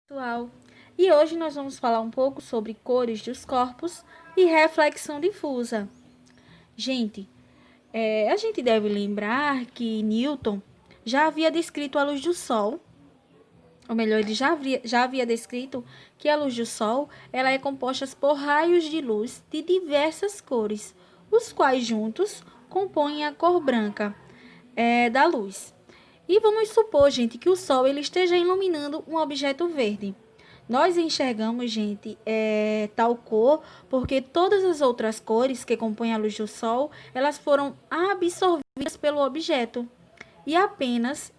Pessoal, e hoje nós vamos falar um pouco sobre cores dos corpos e reflexão difusa. Gente, a gente deve lembrar que Newton já havia descrito a luz do Sol, ou melhor, ele já havia descrito que a luz do Sol ela é composta por raios de luz de diversas cores, os quais juntos compõem a cor branca da luz. E vamos supor, gente, que o Sol ele esteja iluminando um objeto verde. Nós enxergamos, gente, tal cor porque todas as outras cores que compõem a luz do Sol, elas foram absorvidas pelo objeto. E apenas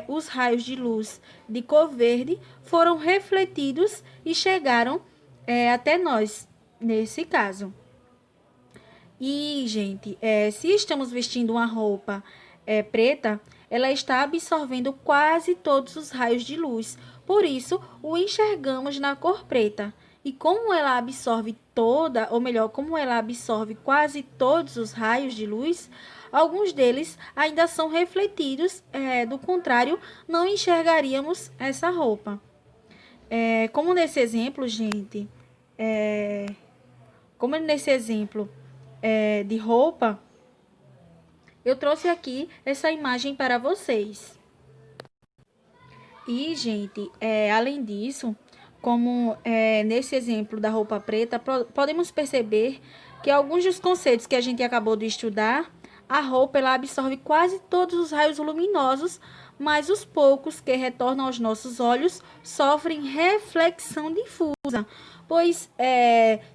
os raios de luz de cor verde foram refletidos e chegaram até nós, nesse caso. E, gente, se estamos vestindo uma roupa preta, ela está absorvendo quase todos os raios de luz. Por isso, o enxergamos na cor preta. E como ela absorve toda, ou melhor, como ela absorve quase todos os raios de luz, alguns deles ainda são refletidos. Do contrário, não enxergaríamos essa roupa. Como nesse exemplo, gente, como nesse exemplo de roupa, eu trouxe aqui essa imagem para vocês. E, gente, além disso, como nesse exemplo da roupa preta, podemos perceber que alguns dos conceitos que a gente acabou de estudar, a roupa ela absorve quase todos os raios luminosos, mas os poucos que retornam aos nossos olhos sofrem reflexão difusa, pois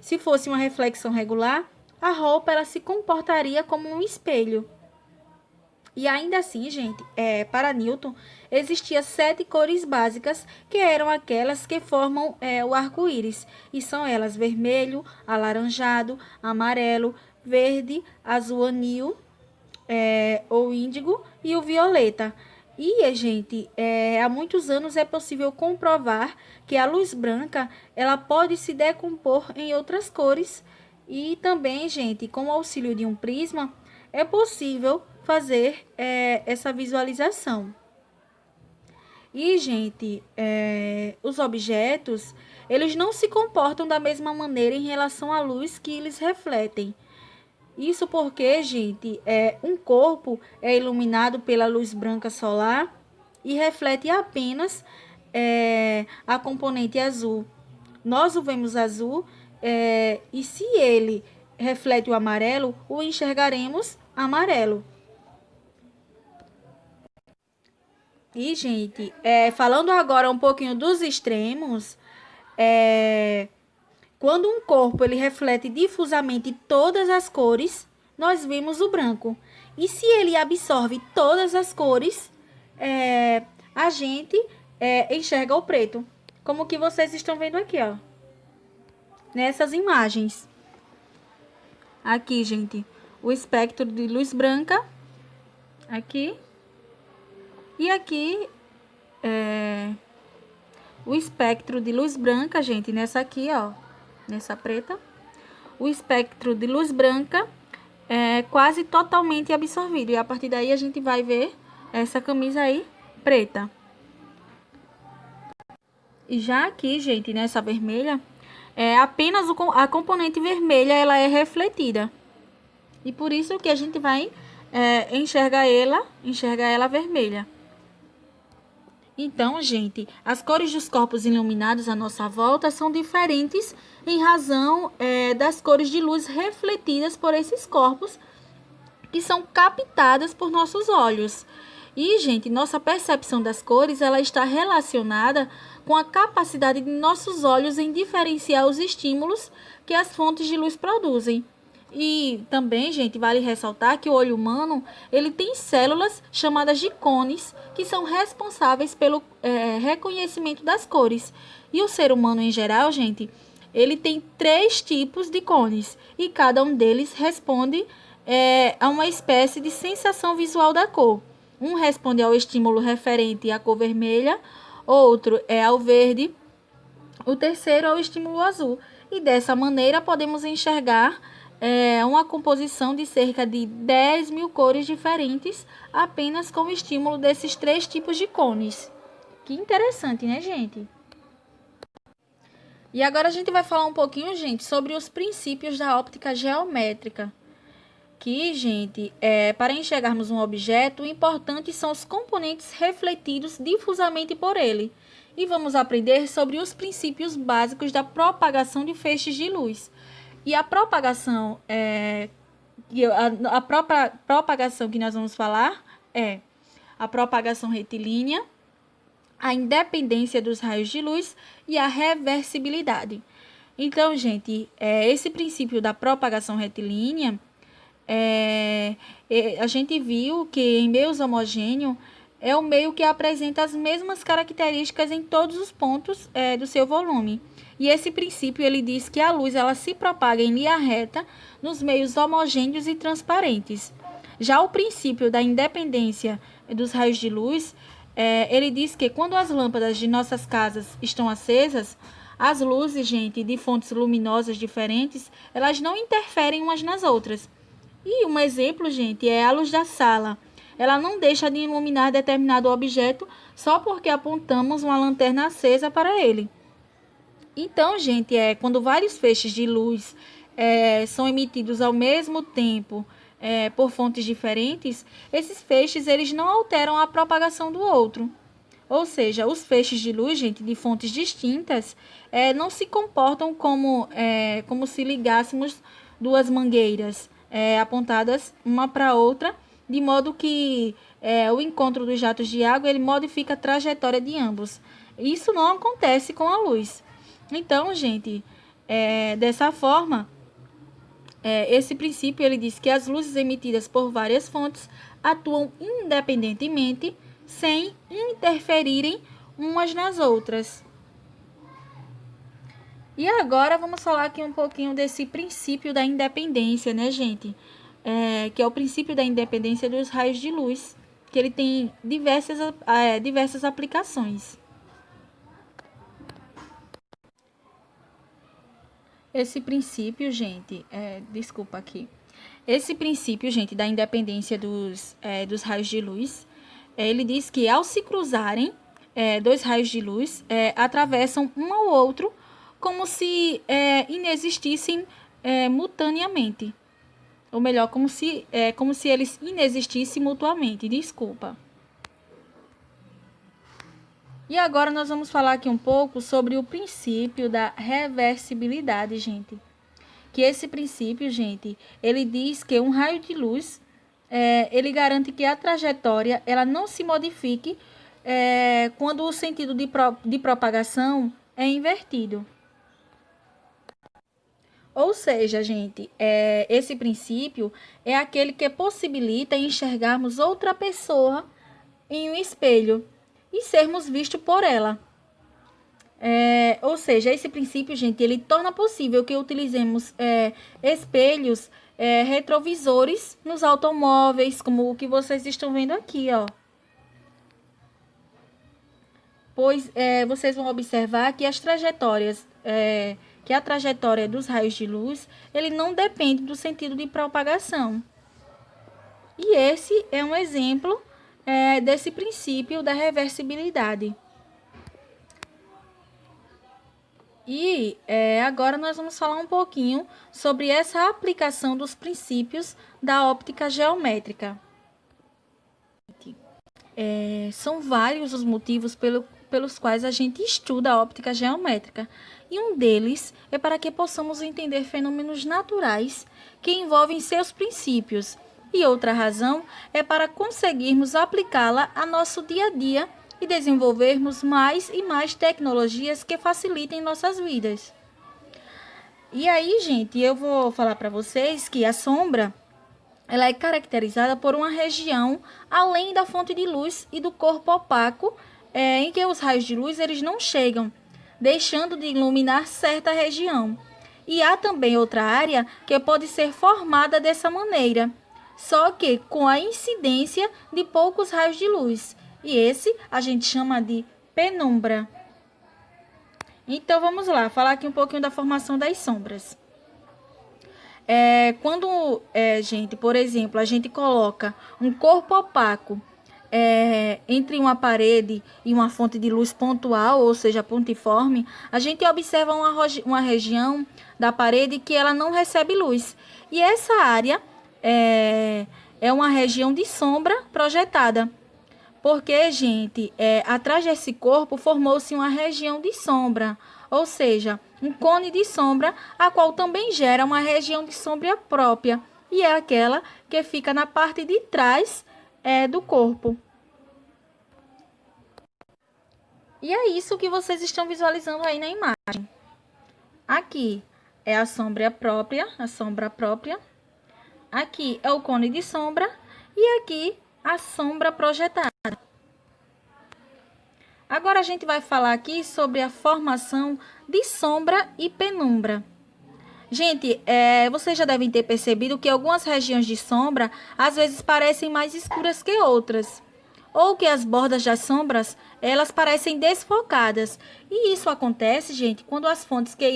se fosse uma reflexão regular, a roupa ela se comportaria como um espelho. E ainda assim, gente, para Newton, existiam 7 cores básicas, que eram aquelas que formam o arco-íris. E são elas vermelho, alaranjado, amarelo, verde, azul anil, ou índigo, e o violeta. E, gente, há muitos anos é possível comprovar que a luz branca ela pode se decompor em outras cores. E também, gente, com o auxílio de um prisma, é possível fazer essa visualização. E, gente, os objetos, eles não se comportam da mesma maneira em relação à luz que eles refletem. Isso porque, gente, um corpo é iluminado pela luz branca solar e reflete apenas a componente azul. Nós o vemos azul e se ele reflete o amarelo, o enxergaremos amarelo. E, gente, falando agora um pouquinho dos extremos, quando um corpo ele reflete difusamente todas as cores, nós vemos o branco. E se ele absorve todas as cores, a gente enxerga o preto. Como que vocês estão vendo aqui, ó. Nessas imagens. Aqui, gente, o espectro de luz branca. Aqui. E aqui, o espectro de luz branca, gente, nessa aqui, ó. Nessa preta. O espectro de luz branca é quase totalmente absorvido. E a partir daí a gente vai ver essa camisa aí preta. E já aqui, gente, nessa vermelha, apenas a componente vermelha ela é refletida. E por isso que a gente vai enxergar ela vermelha. Então, gente, as cores dos corpos iluminados à nossa volta são diferentes em razão das cores de luz refletidas por esses corpos que são captadas por nossos olhos. E, gente, nossa percepção das cores ela está relacionada com a capacidade de nossos olhos em diferenciar os estímulos que as fontes de luz produzem. E também, gente, vale ressaltar que o olho humano ele tem células chamadas de cones que são responsáveis pelo reconhecimento das cores. E o ser humano em geral, gente, ele tem 3 tipos de cones e cada um deles responde a uma espécie de sensação visual da cor. Um responde ao estímulo referente à cor vermelha, outro ao verde, o terceiro ao estímulo azul. E dessa maneira podemos enxergar uma composição de cerca de 10.000 cores diferentes apenas com o estímulo desses 3 tipos de cones. Que interessante, né, gente? E agora a gente vai falar um pouquinho, gente, sobre os princípios da óptica geométrica. Que, gente, para enxergarmos um objeto, o importante são os componentes refletidos difusamente por ele. E vamos aprender sobre os princípios básicos da propagação de feixes de luz. E a propagação, a própria propagação que nós vamos falar é a propagação retilínea, a independência dos raios de luz e a reversibilidade. Então, gente, esse princípio da propagação retilínea, a gente viu que em meios homogêneos é o meio que apresenta as mesmas características em todos os pontos do seu volume. E esse princípio ele diz que a luz ela se propaga em linha reta nos meios homogêneos e transparentes. Já o princípio da independência dos raios de luz, ele diz que quando as lâmpadas de nossas casas estão acesas, as luzes, gente, de fontes luminosas diferentes, elas não interferem umas nas outras. E um exemplo, gente, é a luz da sala. Ela não deixa de iluminar determinado objeto só porque apontamos uma lanterna acesa para ele. Então, gente, quando vários feixes de luz são emitidos ao mesmo tempo por fontes diferentes, esses feixes eles não alteram a propagação do outro. Ou seja, os feixes de luz, gente, de fontes distintas, não se comportam como se ligássemos duas mangueiras apontadas uma para outra, de modo que o encontro dos jatos de água ele modifica a trajetória de ambos. Isso não acontece com a luz. Então, gente, dessa forma, esse princípio ele diz que as luzes emitidas por várias fontes atuam independentemente, sem interferirem umas nas outras. E agora vamos falar aqui um pouquinho desse princípio da independência, né, gente? Que é o princípio da independência dos raios de luz, que ele tem diversas aplicações. Esse princípio, gente, desculpa aqui. Esse princípio, gente, da independência dos raios de luz, ele diz que ao se cruzarem dois raios de luz, atravessam um ao outro como se inexistissem simultaneamente. Ou melhor, como se eles inexistissem mutuamente. Desculpa. E agora nós vamos falar aqui um pouco sobre o princípio da reversibilidade, gente. Que esse princípio, gente, ele diz que um raio de luz, ele garante que a trajetória ela não se modifique quando o sentido de propagação é invertido. Ou seja, gente, esse princípio é aquele que possibilita enxergarmos outra pessoa em um espelho e sermos vistos por ela. Ou seja, esse princípio, gente, ele torna possível que utilizemos espelhos retrovisores nos automóveis, como o que vocês estão vendo aqui, ó. Pois vocês vão observar que a trajetória dos raios de luz, ele não depende do sentido de propagação. E esse é um exemplo desse princípio da reversibilidade. E agora nós vamos falar um pouquinho sobre essa aplicação dos princípios da óptica geométrica. São vários os motivos pelos quais a gente estuda a óptica geométrica. E um deles é para que possamos entender fenômenos naturais que envolvem seus princípios. E outra razão é para conseguirmos aplicá-la a nosso dia a dia e desenvolvermos mais e mais tecnologias que facilitem nossas vidas. E aí, gente, eu vou falar para vocês que a sombra ela é caracterizada por uma região além da fonte de luz e do corpo opaco em que os raios de luz eles não chegam, deixando de iluminar certa região. E há também outra área que pode ser formada dessa maneira, só que com a incidência de poucos raios de luz. E esse a gente chama de penumbra. Então vamos lá, falar aqui um pouquinho da formação das sombras. Quando, gente, por exemplo, a gente coloca um corpo opaco entre uma parede e uma fonte de luz pontual, ou seja, pontiforme, a gente observa uma região da parede que ela não recebe luz. E essa área é uma região de sombra projetada. Porque, gente, atrás desse corpo formou-se uma região de sombra, ou seja, um cone de sombra, a qual também gera uma região de sombra própria, e é aquela que fica na parte de trás do corpo. E é isso que vocês estão visualizando aí na imagem. Aqui é a sombra própria, Aqui é o cone de sombra e aqui a sombra projetada. Agora a gente vai falar aqui sobre a formação de sombra e penumbra. Gente, vocês já devem ter percebido que algumas regiões de sombra às vezes parecem mais escuras que outras, ou que as bordas das sombras elas parecem desfocadas. E isso acontece, gente, quando as fontes que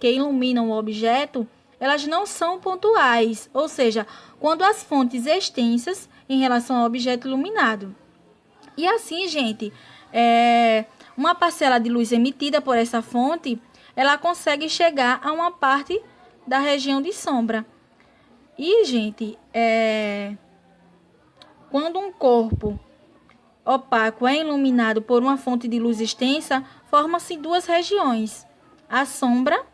iluminam o objeto elas não são pontuais, ou seja, quando as fontes extensas em relação ao objeto iluminado. E assim, gente, uma parcela de luz emitida por essa fonte ela consegue chegar a uma parte da região de sombra. E, gente, quando um corpo opaco é iluminado por uma fonte de luz extensa, formam-se duas regiões, a sombra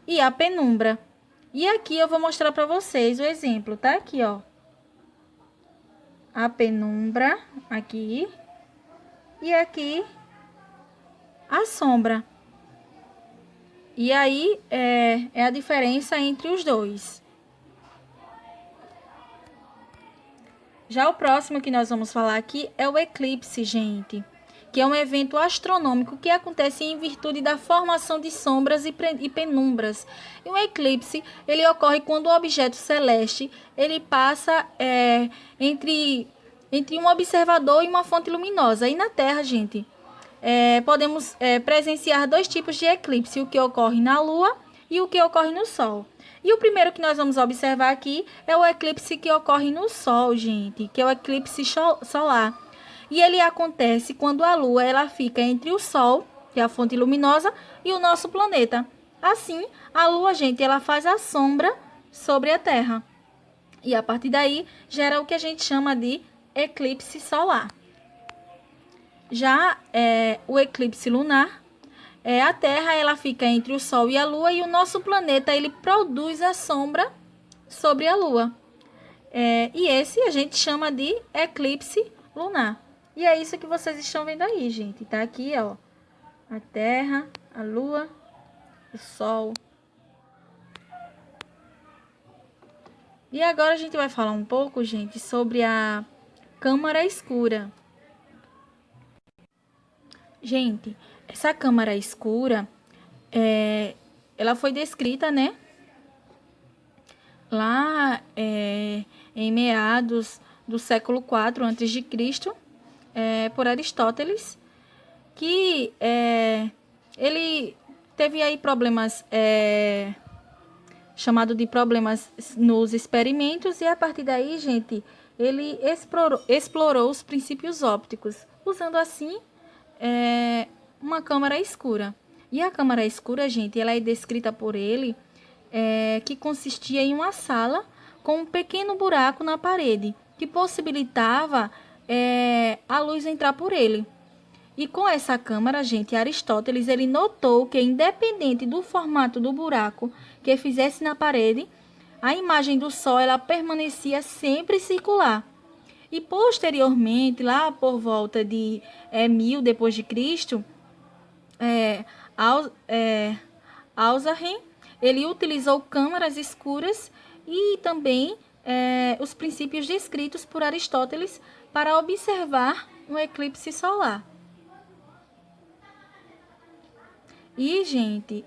e a penumbra. E aqui eu vou mostrar para vocês o exemplo, tá? Aqui, ó. A penumbra, aqui. E aqui, a sombra. E aí, é a diferença entre os dois. Já o próximo que nós vamos falar aqui é o eclipse, gente. Que é um evento astronômico que acontece em virtude da formação de sombras e penumbras. E o eclipse, ele ocorre quando o objeto celeste, ele passa entre um observador e uma fonte luminosa. E na Terra, gente, podemos presenciar dois tipos de eclipse, o que ocorre na Lua e o que ocorre no Sol. E o primeiro que nós vamos observar aqui é o eclipse que ocorre no Sol, gente, que é o eclipse solar. E ele acontece quando a Lua ela fica entre o Sol, que é a fonte luminosa, e o nosso planeta. Assim, a Lua, gente, ela faz a sombra sobre a Terra. E a partir daí, gera o que a gente chama de eclipse solar. Já o eclipse lunar, a Terra ela fica entre o Sol e a Lua e o nosso planeta ele produz a sombra sobre a Lua. E esse a gente chama de eclipse lunar. E é isso que vocês estão vendo aí, gente. Tá aqui, ó, a Terra, a Lua, o Sol. E agora a gente vai falar um pouco, gente, sobre a câmara escura. Gente, essa câmara escura, ela foi descrita, né? Lá em meados do século IV a.C., por Aristóteles, que ele teve aí problemas, chamado de problemas nos experimentos, e a partir daí, gente, ele explorou os princípios ópticos, usando assim uma câmara escura. E a câmara escura, gente, ela é descrita por ele que consistia em uma sala com um pequeno buraco na parede, que possibilitava a luz entrar por ele. E com essa câmara, gente, Aristóteles ele notou que, independente do formato do buraco que fizesse na parede, a imagem do Sol ela permanecia sempre circular. E posteriormente, lá por volta de 1000 depois de Cristo, Alzheimer, ele utilizou câmaras escuras e também os princípios descritos por Aristóteles para observar um eclipse solar. E, gente,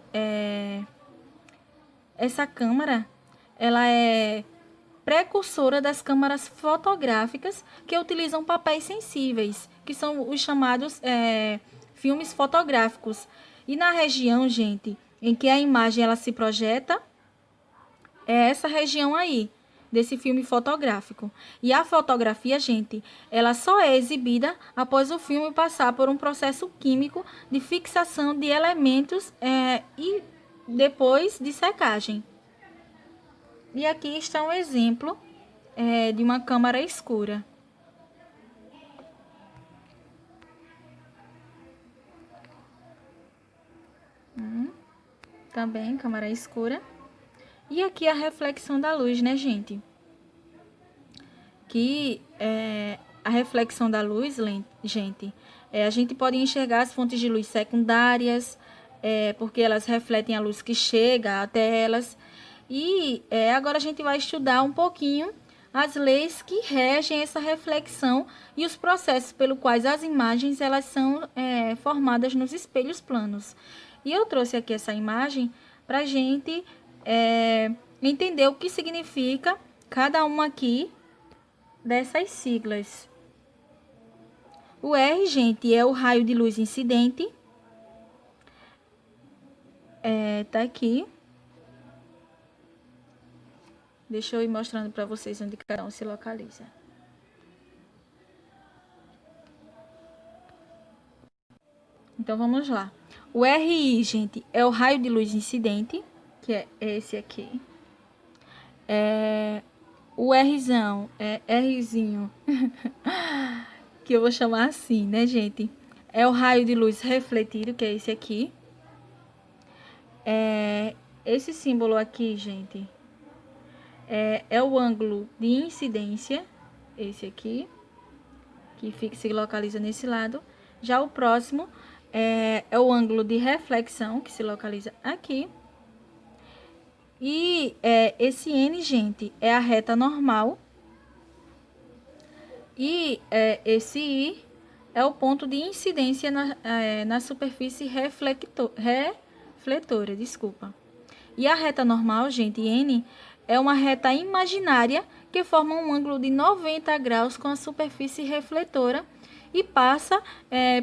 essa câmara, ela é precursora das câmaras fotográficas que utilizam papéis sensíveis, que são os chamados filmes fotográficos. E na região, gente, em que a imagem ela se projeta, é essa região aí, desse filme fotográfico. E a fotografia, gente, ela só é exibida após o filme passar por um processo químico de fixação de elementos e depois de secagem. E aqui está um exemplo de uma câmara escura. Também câmara escura. E aqui a reflexão da luz, né, gente? Que a reflexão da luz, gente, a gente pode enxergar as fontes de luz secundárias, porque elas refletem a luz que chega até elas. E agora a gente vai estudar um pouquinho as leis que regem essa reflexão e os processos pelos quais as imagens elas são formadas nos espelhos planos. E eu trouxe aqui essa imagem para a gente entender o que significa cada uma aqui dessas siglas. O R, gente, é o raio de luz incidente. Tá aqui. Deixa eu ir mostrando para vocês onde cada um se localiza. Então, vamos lá. O RI, gente, é o raio de luz incidente, que é esse aqui. O Rzão é Rzinho, que eu vou chamar assim, né, gente? É o raio de luz refletido, que é esse aqui. Esse símbolo aqui, gente, é o ângulo de incidência, esse aqui, que se localiza nesse lado. Já o próximo é o ângulo de reflexão, que se localiza aqui. E esse N, gente, é a reta normal. E esse I é o ponto de incidência na superfície refletora, desculpa. E a reta normal, gente, N, é uma reta imaginária que forma um ângulo de 90 graus com a superfície refletora e passa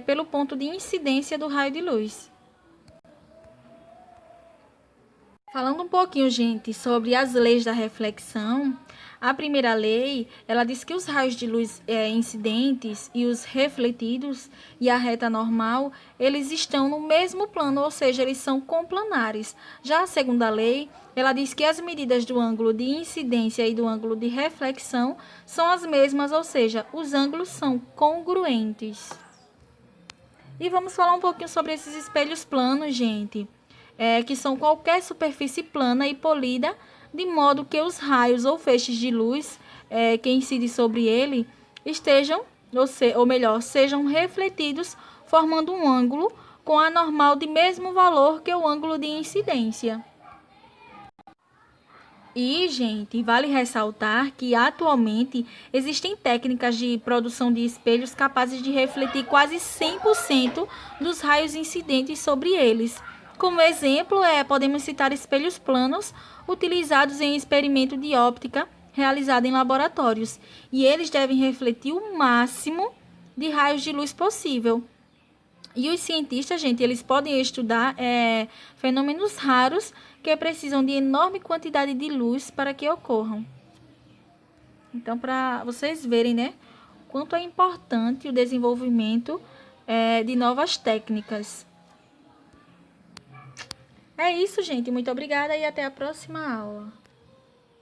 pelo ponto de incidência do raio de luz. Falando um pouquinho, gente, sobre as leis da reflexão, a primeira lei, ela diz que os raios de luz incidentes e os refletidos e a reta normal, eles estão no mesmo plano, ou seja, eles são complanares. Já a segunda lei, ela diz que as medidas do ângulo de incidência e do ângulo de reflexão são as mesmas, ou seja, os ângulos são congruentes. E vamos falar um pouquinho sobre esses espelhos planos, gente. Que são qualquer superfície plana e polida, de modo que os raios ou feixes de luz que incidem sobre ele estejam, ou melhor, sejam refletidos, formando um ângulo com a normal de mesmo valor que o ângulo de incidência. E, gente, vale ressaltar que atualmente existem técnicas de produção de espelhos capazes de refletir quase 100% dos raios incidentes sobre eles. Como exemplo, podemos citar espelhos planos utilizados em experimento de óptica realizado em laboratórios. E eles devem refletir o máximo de raios de luz possível. E os cientistas, gente, eles podem estudar fenômenos raros que precisam de enorme quantidade de luz para que ocorram. Então, para vocês verem, né, quanto é importante o desenvolvimento de novas técnicas. É isso, gente. Muito obrigada e até a próxima aula.